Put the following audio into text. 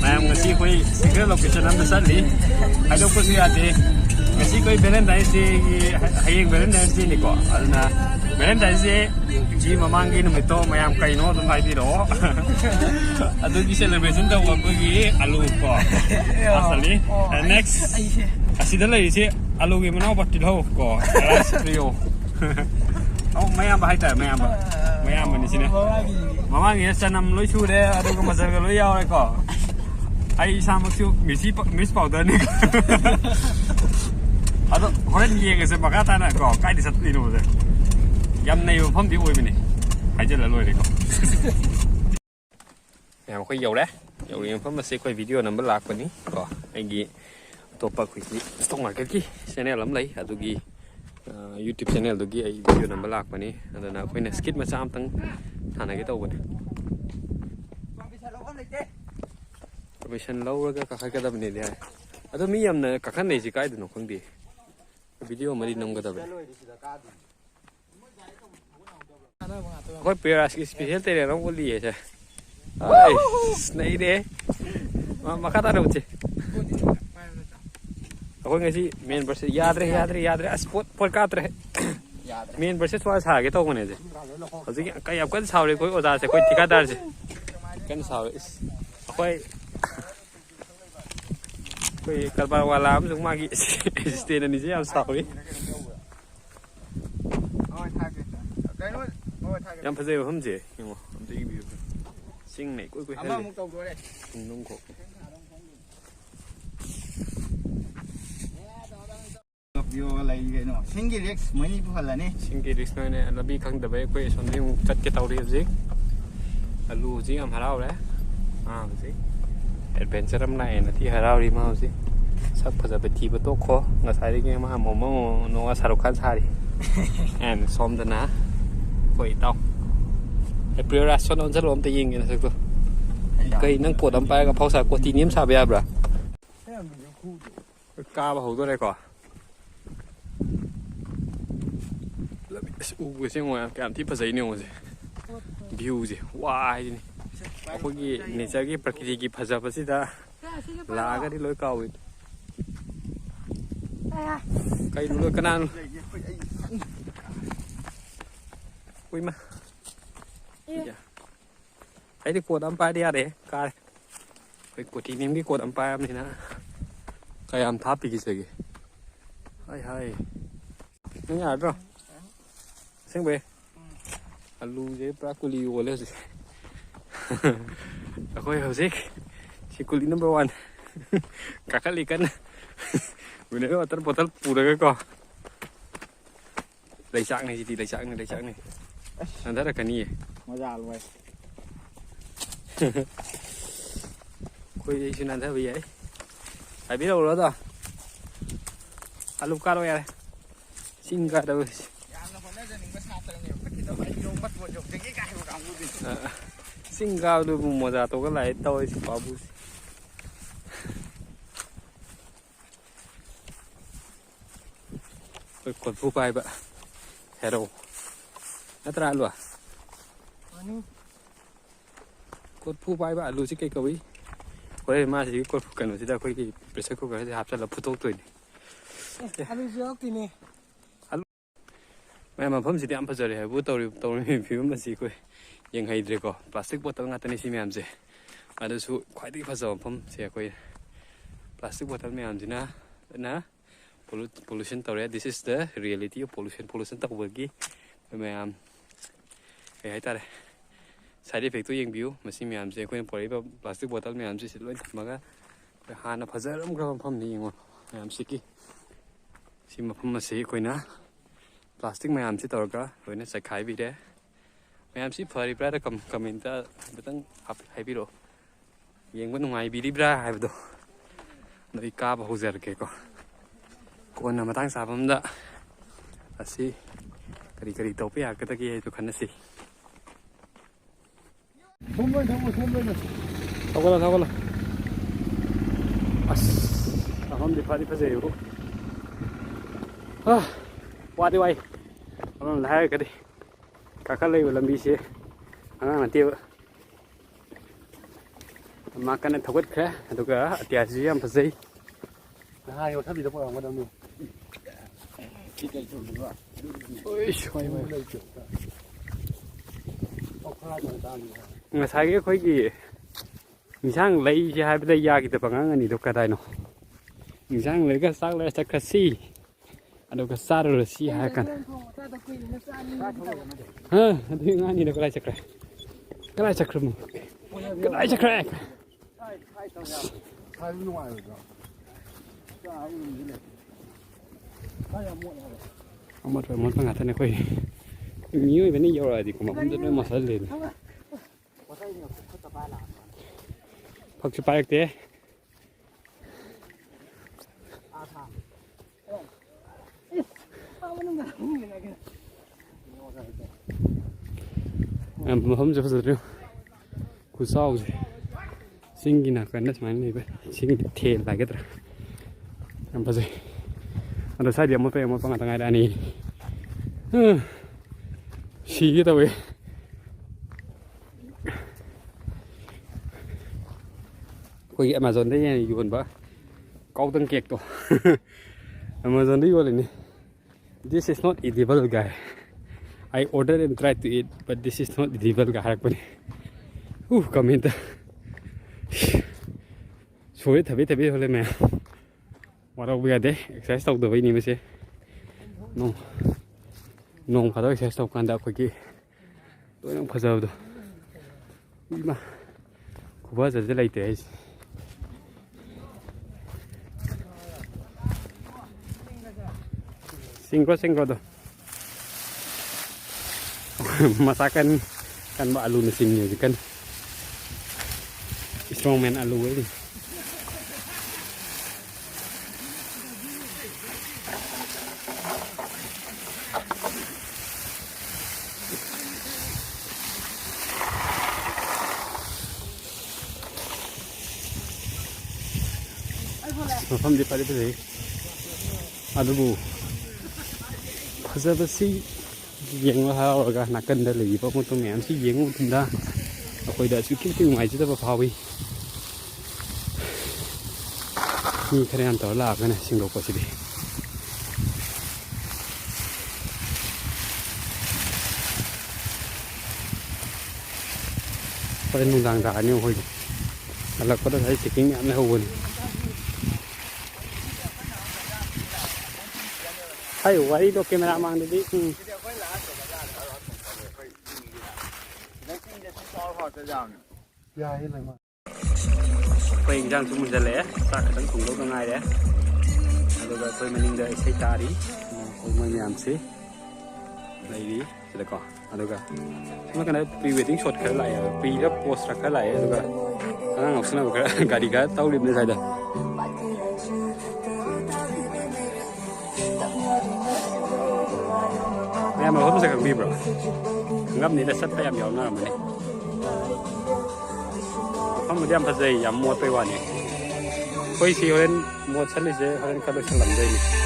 ꯃꯌꯥꯝ ꯉꯁꯤ ꯑꯩꯈꯣꯏ ꯁꯤꯀ꯭ꯔꯦꯠ ꯂꯣꯀꯦꯁꯟ ꯑꯃꯗ ꯆꯠꯂꯤ ꯍꯥꯏꯗꯣꯛꯄꯁꯨ ꯌꯥꯗꯦ ꯉꯁꯤ ꯑꯩꯈꯣꯏ ꯚꯦꯂꯦꯟꯇꯥꯏꯟꯁ ꯗꯦꯒꯤ ꯍꯌꯦꯡ ꯚꯦꯂꯦꯟꯇꯥꯏꯟꯁ ꯗꯦꯅꯤꯀꯣ ꯑꯗꯨꯅ ꯚꯦꯂꯦꯟꯇꯥꯏꯟꯁ ꯗꯦꯒꯤ ꯃꯃꯥꯡꯒꯤ ꯅꯨꯃꯤꯠꯇꯣ ꯃꯌꯥꯝ ꯀꯩꯅꯣ ꯑꯗꯨꯝ ꯍꯥꯏꯕꯤꯔꯛꯑꯣ ꯑꯗꯨꯒꯤ ꯁꯦꯂꯦꯕ꯭ꯔꯦꯁꯟ ꯇꯧꯕ ꯑꯩꯈꯣꯏꯒꯤ ꯑꯂꯨ ꯀꯣ ꯑꯁꯂꯤ ꯅꯦꯛꯁ ꯑꯁꯤꯗ ꯂꯩꯔꯤꯁꯦ ꯑꯂꯨꯒꯤ ꯃꯅꯥꯎꯄꯥ ꯇꯤꯜꯍꯧ ꯀꯣ ꯔꯥꯏꯁ ꯇ꯭ꯔꯤꯌꯣ ꯃꯌꯥꯝꯕ ꯍꯥꯏꯇꯥꯔꯦ ꯃꯌꯥꯝꯕꯅꯤ ꯁꯤꯅꯦ ꯃꯃꯥꯡꯒꯤꯗ ꯆꯅꯝ ꯂꯣꯏ ꯁꯨꯔꯦ ꯑꯗꯨꯒ ꯃꯆꯜꯒ ꯂꯣꯏ ꯌꯥꯎꯔꯦꯀꯣ ꯑꯩ ꯏꯁꯥꯃꯛꯁꯨ ꯃꯤꯁ ꯄꯥꯎꯗꯔꯅꯤ ꯑꯗꯣ ꯍꯣꯔꯦꯟ ꯌꯦꯡꯉꯁꯦ ꯃꯈꯥ ꯇꯥꯅ ꯀꯣ ꯀꯥꯏꯗ ꯆꯠꯂꯤꯅꯣꯁꯦ ꯌꯥꯝ ꯅꯩꯕ ꯃꯐꯝꯗꯤ ꯑꯣꯏꯕꯅꯤ ꯍꯥꯏꯖꯤꯜꯂ ꯂꯣꯏꯔꯦꯀꯣ ꯃꯌꯥꯝ ꯑꯩꯈꯣꯏ ꯌꯧꯔꯤꯉꯩ ꯃꯐꯝ ꯑꯁꯤ ꯑꯩꯈꯣꯏ ꯚꯤꯗꯤꯑꯣ ꯅꯝꯕ ꯂꯥꯛꯄꯅꯤ ꯀꯣ ꯑꯩꯒꯤ ꯑꯇꯣꯞꯄ ꯑꯩꯈꯣꯏꯒꯤ ꯁ꯭ꯇꯣꯛ ꯃꯥꯔꯀꯦꯠꯀꯤ ꯆꯦꯅꯦꯜ ꯑꯃ ꯂꯩ ꯑꯗꯨꯒꯤ ꯌꯨꯇ꯭ꯌꯨꯕ ꯆꯦꯅꯦꯜꯗꯨꯒꯤ ꯑꯩ ꯚꯤꯗꯤꯑꯣ ꯅꯝꯕ ꯂꯥꯛꯄꯅꯤ ꯑꯗꯨꯅ ꯑꯩꯈꯣꯏꯅ ꯁ꯭ꯀꯤꯠ ꯃꯆꯥ ꯑꯃꯇꯪ ꯁꯥꯟꯅꯒꯦ ꯇꯧꯕꯅꯤ ꯄꯔꯃꯤꯁꯟ ꯂꯧꯔꯒ ꯀꯥꯈꯠꯀꯗꯕꯅꯤꯗꯤ ꯍꯥꯏ ꯑꯗꯣ ꯃꯤ ꯌꯥꯝꯅ ꯀꯥꯈꯠꯅꯩꯁꯤ ꯀꯥꯏꯗꯅꯣ ꯈꯪꯗꯦ ꯚꯤꯗꯤꯑꯣ ꯑꯃꯗꯤ ꯅꯝꯒꯗꯕꯅꯤ ꯑꯩꯈꯣꯏ ꯄꯦꯔꯥꯁꯀꯤ ꯏꯁꯄꯤꯁꯦꯜ ꯇꯦꯔꯦꯟ ꯑꯃ ꯎꯠꯂꯤꯌꯦ ꯁꯦ ꯅꯩꯔꯦ ꯃꯈꯥ ꯇꯥꯅ ꯎꯠꯁꯦ ꯑꯩꯈꯣꯏ ꯉꯁꯤ ꯃꯦꯟ ꯕꯔꯁꯦ ꯌꯥꯗ꯭ꯔꯦ ꯑꯁ ꯄꯣꯠ ꯀꯥꯞꯇ꯭ꯔꯦ ꯃꯦꯟ ꯕꯔꯁꯦ ꯁ꯭ꯋꯥꯏ ꯁꯥꯒꯦ ꯇꯧꯕꯅꯦꯁꯦ ꯍꯧꯖꯤꯛ ꯀꯩ ꯌꯥꯝ ꯀꯟꯅ ꯁꯥꯎꯔꯤ ꯑꯩꯈꯣꯏ ꯑꯣꯖꯥꯁꯦ ꯑꯩꯈꯣꯏ ꯊꯤꯀꯥꯗꯥꯔꯁꯦ ꯀꯟꯅ ꯁꯥꯎꯔꯤ ꯑꯩꯈꯣꯏ ꯀꯔꯕꯥꯔ ꯋꯥꯂꯥ ꯑꯃꯁꯨꯡ ꯃꯥꯒꯤ ꯑꯦꯁꯤꯁꯇꯦꯟ ꯑꯅꯤꯁꯦ ꯌꯥꯝ ꯁꯥꯎꯔꯤ ꯌꯥꯝ ꯐꯖꯩ ꯃꯐꯝꯁꯦ ꯌꯦꯡꯉꯣ ꯑꯝꯇ ꯌꯦꯡꯕꯤꯌꯨ ꯆꯤꯡꯅ ꯏꯀꯣꯏ ꯀꯣꯏꯍꯜꯂꯤ ꯅꯨꯡꯈꯣꯛ ꯁꯤꯡꯒꯤ ꯔꯤꯛꯁ ꯃꯣꯏꯅꯤ ꯄꯨꯍꯜꯂꯅꯤ ꯁꯤꯡꯒꯤ ꯔꯤꯛꯁ ꯅꯣꯏꯅ ꯂꯝꯕꯤ ꯈꯪꯗꯕꯩ ꯑꯩꯈꯣꯏ ꯑꯁꯣꯝꯗꯒꯤ ꯑꯃꯨꯛ ꯆꯠꯀꯦ ꯇꯧꯔꯤ ꯍꯧꯖꯤꯛ ꯑꯂꯨ ꯍꯧꯖꯤꯛ ꯌꯥꯝ ꯍꯔꯥꯎꯔꯦ ꯍꯧꯖꯤꯛ ꯑꯦꯗꯚꯦꯟꯆꯔ ꯑꯃ ꯂꯥꯛꯑꯦꯅ ꯊꯤ ꯍꯔꯥꯎꯔꯤ ꯃꯥ ꯍꯧꯖꯤꯛ ꯁꯛ ꯐꯖꯕ ꯊꯤꯕ ꯇꯣꯛꯈꯣ ꯉꯁꯥꯏꯗꯒꯤ ꯃꯥ ꯃꯣꯃꯣ ꯁꯥꯔꯨꯛ ꯈꯥꯟ ꯁꯥꯔꯤ ꯑꯦꯟ ꯁꯣꯝꯗꯅ ꯑꯩꯈꯣꯏ ꯏꯇꯥꯎ ꯑꯦꯄ꯭ꯔꯤꯜ ꯔꯥꯁ ꯑꯣꯟꯁꯜꯂꯣ ꯑꯝꯇ ꯌꯦꯡꯒꯦ ꯅꯁꯛꯇꯣ ꯀꯩ ꯅꯪ ꯄꯣꯠ ꯑꯃ ꯄꯥꯏꯔꯒ ꯐꯥꯎ ꯁꯥ ꯀꯣꯇꯤꯅꯤ ꯑꯃ ꯁꯥꯕ ꯌꯥꯕ꯭ꯔꯥ ꯀꯥꯕ ꯍꯧꯗꯣꯔꯦꯀꯣ ꯎꯕꯁꯦ ꯀꯌꯥꯝ ꯊꯤ ꯐꯖꯩꯅꯦ ꯌꯦꯡꯉꯣꯁꯦ ꯚ꯭ꯌꯨꯁꯦ ꯋꯥ ꯍꯥꯏꯁꯤꯅꯤ ꯑꯩꯈꯣꯏꯒꯤ ꯅꯦꯆꯔꯒꯤ ꯄ꯭ꯔꯀꯤꯇꯤꯒꯤ ꯐꯖꯕꯁꯤꯗ ꯂꯥꯛꯑꯒꯗꯤ ꯂꯣꯏ ꯀꯥꯎꯏ ꯀꯩꯅꯣ ꯂꯣꯏ ꯀꯅꯥꯅꯣ ꯎꯏꯃ ꯑꯩꯗꯤ ꯀꯣꯠ ꯑꯃ ꯄꯥꯏꯔꯗꯤ ꯌꯥꯔꯦ ꯀꯥꯔꯦ ꯑꯩꯈꯣꯏ ꯀꯣꯇꯤꯅꯤꯝꯒꯤ ꯀꯣꯠ ꯑꯃ ꯄꯥꯏꯔꯕꯅꯤꯅ ꯀꯌꯥꯝ ꯊꯥꯞꯄꯤꯈꯤꯁꯒꯦ ꯍꯥꯏ ꯅꯪ ꯌꯥꯔꯗ꯭ꯔꯣ ꯑꯁꯦꯡꯕꯩ ꯑꯂꯨꯁꯦ ꯄꯨꯔꯥ ꯀꯨꯂꯤ ꯑꯣꯜꯂꯦ ꯍꯧꯖꯤꯛ ꯑꯩꯈꯣꯏ ꯍꯧꯖꯤꯛ ꯁꯤ ꯀꯨꯂꯤ ꯅꯝꯕꯔ 1 ꯀꯥꯈꯠꯂꯤ ꯀꯟꯅ ꯃꯤꯅꯔꯦꯜ ꯋꯥꯇꯔ ꯕꯣꯇꯜ ꯄꯨꯔꯒꯀꯣ ꯂꯩꯆꯥꯛꯅꯤ ꯁꯤꯗꯤ ꯂꯩꯆꯥꯛꯅꯤ ꯍꯟꯊꯔꯛꯀꯅꯤꯌꯦ ꯃꯖꯥ ꯂꯣꯏ ꯑꯩꯈꯣꯏ ꯑꯩꯁꯨ ꯅꯥꯟꯊꯕ ꯌꯥꯏ ꯍꯥꯏꯕꯤꯔꯛꯎꯔꯣ ꯑꯗꯣ ꯑꯂꯨ ꯀꯥꯔꯣ ꯌꯥꯔꯦ ꯆꯤꯡ ꯀꯥꯗꯕ ꯆꯤꯡ ꯀꯥꯕꯗꯨꯕꯨ ꯃꯣꯖꯥ ꯇꯣꯒ ꯂꯥꯛꯑꯦ ꯇꯧꯔꯤꯁꯤ ꯄꯥꯕꯨꯁꯤ ꯑꯩꯈꯣꯏ ꯀꯣꯔꯐꯨ ꯄꯥꯏꯕ ꯍꯦꯔꯣ ꯅꯠꯇ꯭ꯔꯥ ꯑꯂꯨ ꯀꯣꯔꯐꯨ ꯄꯥꯏꯕ ꯑꯂꯨꯁꯤ ꯀꯩ ꯀꯧꯏ ꯍꯣꯔꯦꯟ ꯃꯥꯁꯤꯒꯤ ꯀꯩꯅꯣꯁꯤꯗ ꯑꯩꯈꯣꯏꯒꯤ ꯄ꯭ꯔꯦꯁꯔ ꯀꯨꯀꯔꯁꯤꯗ ꯍꯥꯞꯆꯤꯜꯂꯒ ꯐꯨꯠꯇꯣꯛꯇꯣꯏꯅꯤ ꯑꯂꯨꯁꯨ ꯌꯥꯎꯔꯛꯇꯣꯏꯅꯦ ꯃꯌꯥꯝ ꯃꯐꯝꯁꯤꯗꯤ ꯌꯥꯝ ꯐꯖꯔꯦ ꯍꯥꯏꯕꯨ ꯇꯧꯔꯤꯕ ꯐꯤꯕꯝ ꯑꯁꯤ ꯑꯩꯈꯣꯏ ꯌꯦꯡꯍꯩꯗ꯭ꯔꯦꯀꯣ ꯄ꯭ꯂꯥꯁꯇꯤꯛ ꯕꯣꯇꯜ ꯉꯥꯛꯇꯅꯤ ꯁꯤ ꯃꯌꯥꯝꯁꯦ ꯑꯗꯨꯁꯨ ꯈ꯭ꯋꯥꯏꯗꯒꯤ ꯐꯖꯕ ꯃꯐꯝꯁꯦ ꯑꯩꯈꯣꯏ ꯄ꯭ꯂꯥꯁꯇꯤꯛ ꯕꯣꯇꯜ ꯃꯌꯥꯝꯁꯤꯅ ꯄꯣꯂꯨꯁꯟ ꯇꯧꯔꯦ this is the reality of pollution ꯇꯧꯕꯒꯤ ꯃꯌꯥꯝ ꯀꯩ ꯍꯥꯏꯇꯥꯔꯦ ꯁꯥꯏꯠ ꯏꯐꯦꯛꯇꯨ ꯌꯦꯡꯕꯤꯌꯨ ꯃꯁꯤ ꯃꯌꯥꯝꯁꯦ ꯑꯩꯈꯣꯏꯅ ꯄꯨꯔꯛꯏꯕ ꯄ꯭ꯂꯥꯁꯇꯤꯛ ꯕꯣꯇꯜ ꯃꯌꯥꯝꯁꯤ ꯁꯤ ꯂꯣꯏ ꯊꯝꯃꯒ ꯍꯥꯟꯅ ꯐꯖꯔꯝꯈ꯭ꯔꯕ ꯃꯐꯝꯅꯤ ꯌꯦꯡꯉꯣ ꯃꯌꯥꯝꯁꯤꯒꯤ ꯁꯤ ꯃꯐꯝ ꯑꯁꯤ ꯑꯩꯈꯣꯏꯅ ꯄ꯭ꯂꯥꯁꯇꯤꯛ ꯃꯌꯥꯝꯁꯤ ꯇꯧꯔꯒ ꯂꯣꯏꯅ ꯆꯥꯏꯈꯥꯏꯕꯤꯔꯦ ꯃꯌꯥꯝꯁꯤ ꯐꯔꯤꯕ꯭ꯔꯥ ꯀꯃꯦꯟꯇ ꯈꯤꯇꯪ ꯍꯥꯏꯕꯤꯔꯛꯑꯣ ꯌꯦꯡꯕ ꯅꯨꯡꯉꯥꯏꯕꯤꯔꯤꯕ꯭ꯔꯥ ꯍꯥꯏꯕꯗꯣ ꯑꯩ ꯀꯥꯕ ꯍꯧꯖꯔꯒꯦꯀꯣ ꯀꯣꯟꯅ ꯃꯇꯥꯡ ꯆꯥꯕ ꯑꯃꯗ ꯑꯁꯤ ꯀꯔꯤ ꯇꯧꯕ ꯌꯥꯒꯗꯒꯦ ꯍꯥꯏꯗꯨ ꯈꯟꯅꯁꯤ ꯊꯧꯒꯠꯂꯣ ꯑꯁ ꯃꯐꯝꯗꯤ ꯐꯗꯤ ꯐꯖꯩꯌꯦꯕꯨ ꯋꯥꯗꯤ ꯋꯥꯏ ꯑꯃꯔꯣꯝꯗ ꯍꯥꯏꯔꯒꯗꯤ ꯀꯥꯈꯠꯂꯛꯏꯕ ꯂꯝꯕꯤꯁꯦ ꯑꯉꯥꯡ ꯅꯠꯇꯦꯕ มากันทวัดแค่ตัวก็เตียจีมภาษีให้เราทับดีตัวเราไม่ต้องดูที่ใจจุดว่าโอ้ยช่วยไม่ได้จุดเอาข้าวมาตามเมื่อใช้ก็ค่อยกี่มีช่างเลยจะให้ไปได้ยากี่ตัวปังงั้นนี่ตัวก็ได้เนาะมีช่างเลยก็ซักเลยสักกระซี่อันนี้ก็ซาดเลยซี่หากันฮะดูงานนี่เราก็ได้สักแกรก็ได้สักครึ่งก็ได้สักแกรเอาหมดไปหมดปังหัดท่านนี่ค่อยมีอยู่แบบนี้เยอะเลยดิผมมันจะได้มาใส่เลยพักจะไปอีกเด้ผมจะพูดเรื่องกูเศร้าสิสิ่งที่น่ากันนั่นใช่ไหมนี่เป็นสิ่งที่เทอะไรกันต่างๆไปสิอันดับสี่เดียวมันเป็นมันต้องการอะไรนี่ชี้ตัวเองคุย Amazon ได้ยังอยู่บนบ้าเกาตั้งเกียกตัว Amazon ได้อยู่เลยนี่ This is not edible guy I ordered and tried to eat but this is not edible guy harap ni commentช่วยทำให้เลยแม่ว่าเราเบียดเด้ exercise ตัวไปนี่ไม่ใช่น้องพาเรา exercise ตัวกันดาวคุยกี่ตัวน้องพาเราตัวอีมากูว่าจะได้เตะSingkro tuh. Masakan kan mbak alu mesinnya kan. Instrumen alu ini. Mafam di pari pari. Aduh bu. Pasal sih yang lah orang nak kenal lagi, apa pun tu ni, sih yang tu dah. Aku dah suka tu mai je tu apa hawi. Ni kerana tu lah kan, Singapura sini. Pada nundang dah ni hoy. Kalau kau dah saya checking ni, amai hawan. Hay vậy đó camera mang đi quay giang xuống mình lẽ ta phải đánh cùng đâu có ngay đấy rồi tôi mình đợi xây ta đi tôi mình làm xí đây đi rồi có rồi cái này vì tiếng sột cái lại vì đó post cái lại rồi anh học sinh nào cái đi cái tao điểm này rồi em mà không sẽ gặp bìm rồi ngấp này là sắt tay em nhỏ nào mà này không một em thật gì em mua tay vào này quay xí lên mua sắt lấy dễ hơn các đối tượng làm đây này